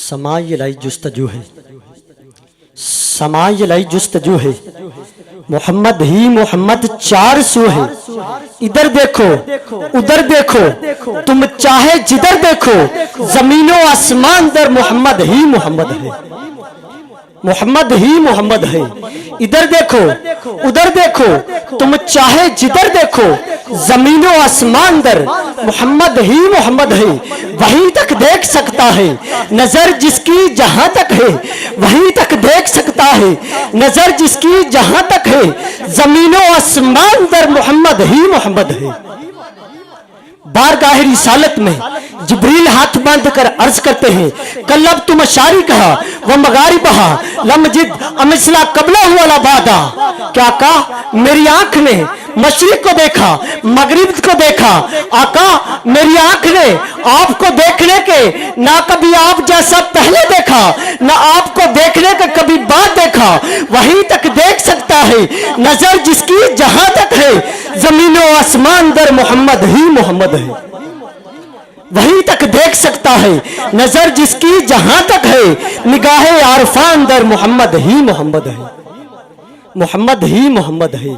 سمائی لائی جستجو ہے، سمائی لائی جستجو ہے، محمد ہی محمد چار سو ہے۔ ادھر دیکھو ادھر دیکھو، تم چاہے جدھر دیکھو، زمین و آسمان در محمد ہی محمد ہے، محمد ہی محمد ہے۔ ادھر دیکھو ادھر دیکھو، تم چاہے جدھر دیکھو، زمین و آسمان در محمد ہی محمد ہے۔ وہیں تک دیکھ سکتا ہے نظر جس کی جہاں تک ہے، وہیں تک دیکھ سکتا ہے نظر جس کی جہاں تک ہے، زمین و آسمان در محمد ہی محمد ہے۔ بارگاہ رسالت میں جبریل ہاتھ باندھ کر عرض کرتے ہیں، کلب تم اشاری کہا وہ مغاربہا لمجد امثلا قبلہ والا بادا۔ کیا کہا؟ میری آنکھ نے مشرق کو دیکھا، مغرب کو دیکھا۔ آقا میری آنکھ نے آپ کو دیکھنے کے نہ کبھی آپ جیسا پہلے دیکھا، نہ آپ کو دیکھنے کے کبھی بعد دیکھا۔ وہیں تک دیکھ سکتا ہے نظر جس کی جہاں تک ہے، زمین و آسمان در محمد ہی محمد ہے۔ وہیں تک دیکھ سکتا ہے نظر جس کی جہاں تک ہے، نگاہ عارفان در محمد ہی محمد ہے، محمد ہی محمد ہے۔